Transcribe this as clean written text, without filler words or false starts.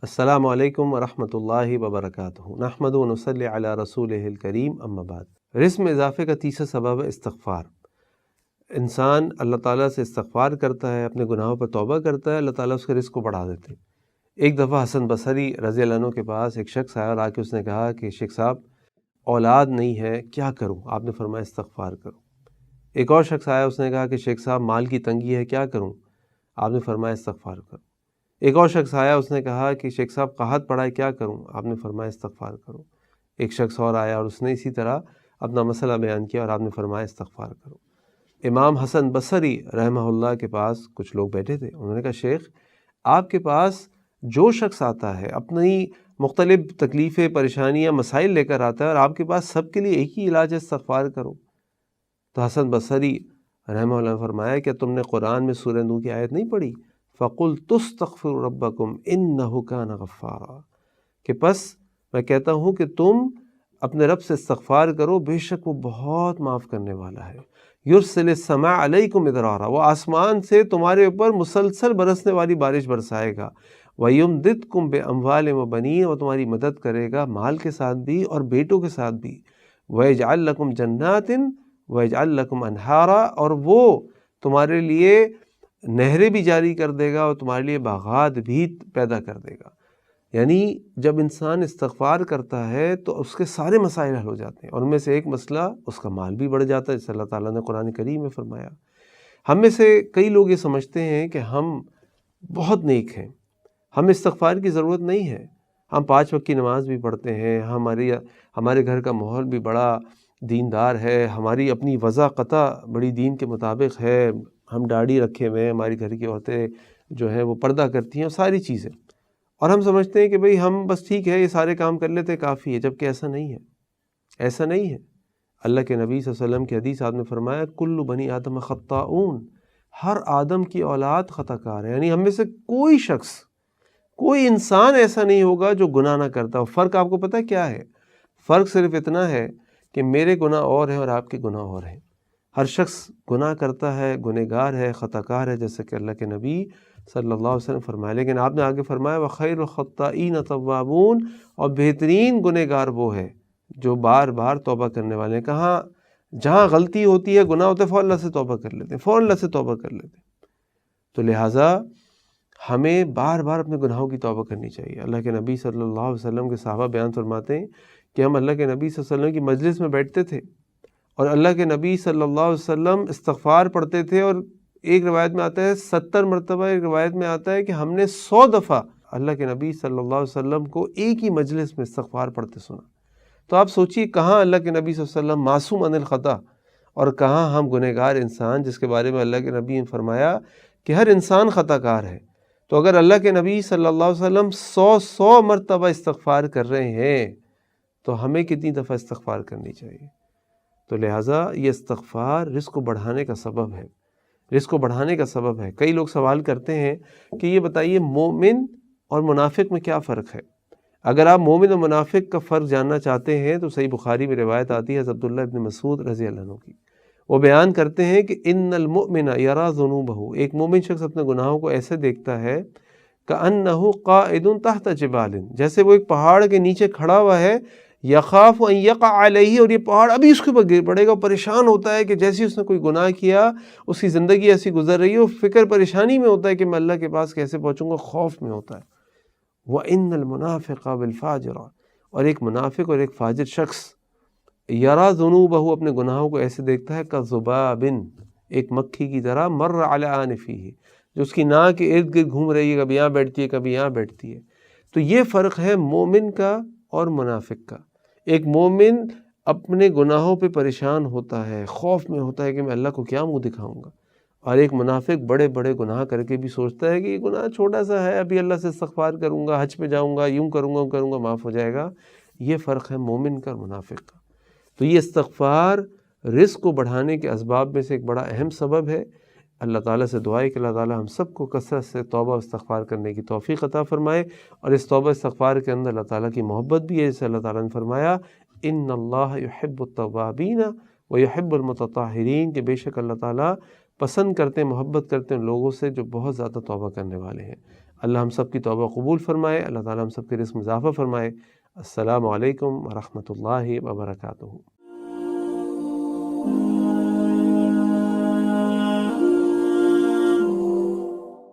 السلام علیکم ورحمۃ اللہ وبرکاتہ۔ نحمد و نصلی علی رسولہ الکریم، اما بعد۔ رزق میں اضافے کا تیسرا سبب ہے استغفار۔ انسان اللہ تعالیٰ سے استغفار کرتا ہے، اپنے گناہوں پر توبہ کرتا ہے، اللہ تعالیٰ اس کے رزق کو بڑھا دیتے ہیں۔ ایک دفعہ حسن بصری رضی اللہ عنہ کے پاس ایک شخص آیا اور آ کے اس نے کہا کہ شیخ صاحب اولاد نہیں ہے، کیا کروں؟ آپ نے فرمایا استغفار کرو۔ ایک اور شخص آیا، اس نے کہا کہ شیخ صاحب مال کی تنگی ہے، کیا کروں؟ آپ نے فرمایا استغفار کرو۔ ایک اور شخص آیا، اس نے کہا کہ شیخ صاحب قحط پڑا ہے، کیا کروں؟ آپ نے فرمایا استغفار کرو۔ ایک شخص اور آیا اور اس نے اسی طرح اپنا مسئلہ بیان کیا اور آپ نے فرمایا استغفار کرو۔ امام حسن بصری رحمہ اللہ کے پاس کچھ لوگ بیٹھے تھے، انہوں نے کہا شیخ آپ کے پاس جو شخص آتا ہے اپنی مختلف تکلیفیں، پریشانیاں، مسائل لے کر آتا ہے اور آپ کے پاس سب کے لیے ایک ہی علاج ہے، استغفار کرو۔ تو حسن بصری رحمہ اللہ نے فرمایا کہ تم نے قرآن میں سورہ نوح کی آیت نہیں پڑھی؟ فَقُلْتُ اسْتَغْفِرُوا رَبَّكُمْ إِنَّهُ كَانَ غَفَّارًا، کہ پس میں کہتا ہوں کہ تم اپنے رب سے استغفار کرو، بے شک وہ بہت معاف کرنے والا ہے۔ یرسل السماء علیکم مدرارا، وہ آسمان سے تمہارے اوپر مسلسل برسنے والی بارش برسائے گا۔ وَيُمْدِدْكُمْ بِأَمْوَالٍ وَبَنِينَ، وہ تمہاری مدد کرے گا مال کے ساتھ بھی اور بیٹوں کے ساتھ بھی۔ وَيَجْعَلْ لَكُمْ جَنَّاتٍ وَيَجْعَلْ لَكُمْ أَنْهَارًا، اور وہ تمہارے لیے نہریں بھی جاری کر دے گا اور تمہارے لیے باغات بھی پیدا کر دے گا۔ یعنی جب انسان استغفار کرتا ہے تو اس کے سارے مسائل حل ہو جاتے ہیں، اور ان میں سے ایک مسئلہ اس کا مال بھی بڑھ جاتا ہے، جیسے اللہ تعالیٰ نے قرآن کریم میں فرمایا۔ ہم میں سے کئی لوگ یہ سمجھتے ہیں کہ ہم بہت نیک ہیں، ہمیں استغفار کی ضرورت نہیں ہے، ہم 5 وقت کی نماز بھی پڑھتے ہیں، ہمارے گھر کا ماحول بھی بڑا دیندار ہے، ہماری اپنی وضع قطع بڑی دین کے مطابق ہے، ہم داڑھی رکھے ہوئے ہیں، ہماری گھر کی عورتیں جو ہیں وہ پردہ کرتی ہیں، ساری چیزیں، اور ہم سمجھتے ہیں کہ بھئی ہم بس ٹھیک ہے، یہ سارے کام کر لیتے کافی ہے، جبکہ ایسا نہیں ہے، ایسا نہیں ہے۔ اللہ کے نبی صلی اللہ علیہ وسلم کی حدیث آپ نے فرمایا کل بنی آدم خطاؤن، ہر آدم کی اولاد خطا کار ہے، یعنی ہم میں سے کوئی شخص، کوئی انسان ایسا نہیں ہوگا جو گناہ نہ کرتا ہو۔ فرق آپ کو پتہ کیا ہے؟ فرق صرف اتنا ہے کہ میرے گناہ اور ہیں اور آپ کے گناہ اور ہیں۔ ہر شخص گناہ کرتا ہے، گنہگار ہے، خطا کار ہے، جیسے کہ اللہ کے نبی صلی اللہ علیہ وسلم فرمایا، لیکن آپ نے آگے فرمایا وَخَيْرُ الْخَطَّائِينَ تَوَّابُونَ، اور بہترین گنہگار وہ ہے جو بار بار توبہ کرنے والے ہیں۔ کہاں جہاں غلطی ہوتی ہے، گناہ ہوتے ہیں، فوراً اللہ سے توبہ کر لیتے ہیں، فوراً اللہ سے توبہ کر لیتے ہیں۔ تو لہٰذا ہمیں بار بار اپنے گناہوں کی توبہ کرنی چاہیے۔ اللہ کے نبی صلی اللہ علیہ وسلم کے صحابہ بیان فرماتے ہیں کہ ہم اللہ کے نبی صلی اللہ علیہ وسلم کی مجلس میں بیٹھتے تھے اور اللہ کے نبی صلی اللہ علیہ وسلم استغفار پڑھتے تھے، اور ایک روایت میں آتا ہے 70 مرتبہ، ایک روایت میں آتا ہے کہ ہم نے 100 دفعہ اللہ کے نبی صلی اللہ علیہ وسلم کو ایک ہی مجلس میں استغفار پڑھتے سنا۔ تو آپ سوچئے کہاں اللہ کے نبی صلی اللہ علیہ وسلم معصوم عن الخطا، اور کہاں ہم گنہگار انسان، جس کے بارے میں اللہ کے نبی نے فرمایا کہ ہر انسان خطا کار ہے۔ تو اگر اللہ کے نبی صلی اللہ علیہ وسلم 100 مرتبہ استغفار کر رہے ہیں تو ہمیں کتنی دفعہ استغفار کرنی چاہیے؟ تو لہٰذا یہ استغفار رزق کو بڑھانے کا سبب ہے، رزق کو بڑھانے کا سبب ہے۔ کئی لوگ سوال کرتے ہیں کہ یہ بتائیے مومن اور منافق میں کیا فرق ہے؟ اگر آپ مومن اور منافق کا فرق جاننا چاہتے ہیں تو صحیح بخاری میں روایت آتی ہے حضرت عبداللہ ابن مسعود رضی اللہ عنہ کی، وہ بیان کرتے ہیں کہ ان المؤمن یری ذنوبہ، ایک مومن شخص اپنے گناہوں کو ایسے دیکھتا ہے کأنہ قائد تحت جبال، جیسے وہ ایک پہاڑ کے نیچے کھڑا ہوا ہے، یخاف ان یقع علیہ، اور یہ پہاڑ ابھی اس کے اوپر گر پڑے گا، پریشان ہوتا ہے کہ جیسے اس نے کوئی گناہ کیا، اس کی زندگی ایسی گزر رہی ہے، وہ فکر پریشانی میں ہوتا ہے کہ میں اللہ کے پاس کیسے پہنچوں گا، خوف میں ہوتا ہے۔ وَإِنَّ الْمُنَافِقَ وَالْفَاجِرَ، اور ایک منافق اور ایک فاجر شخص یرا ذنوبہ، اپنے گناہوں کو ایسے دیکھتا ہے کذباب، ایک مکھی کی طرح، مر علی آنفہ، جو اس کی ناک کے ارد گرد گھوم رہی ہے، کبھی یہاں بیٹھتی ہے کبھی یہاں بیٹھتی ہے۔ تو یہ فرق ہے مومن کا اور منافق کا۔ ایک مومن اپنے گناہوں پہ پریشان ہوتا ہے، خوف میں ہوتا ہے کہ میں اللہ کو کیا منہ دکھاؤں گا، اور ایک منافق بڑے بڑے گناہ کر کے بھی سوچتا ہے کہ یہ گناہ چھوٹا سا ہے، ابھی اللہ سے استغفار کروں گا، حج پہ جاؤں گا، یوں کروں گا معاف ہو جائے گا۔ یہ فرق ہے مومن کا اور منافق کا۔ تو یہ استغفار رزق کو بڑھانے کے اسباب میں سے ایک بڑا اہم سبب ہے۔ اللہ تعالیٰ سے دعا ہے کہ اللہ تعالیٰ ہم سب کو کثرت سے توبہ و استغفار کرنے کی توفیق عطا فرمائے، اور اس توبہ استغفار کے اندر اللہ تعالیٰ کی محبت بھی ہے، جیسے اللہ تعالیٰ نے فرمایا ان اللہ یحب التوابین ویحب المتطہرین، کہ بے شک اللہ تعالیٰ پسند کرتے ہیں، محبت کرتے ہیں ان لوگوں سے جو بہت زیادہ توبہ کرنے والے ہیں۔ اللہ ہم سب کی توبہ قبول فرمائے، اللہ تعالیٰ ہم سب کے رزق میں اضافہ فرمائے۔ السلام علیکم ورحمۃ اللہ وبرکاتہ۔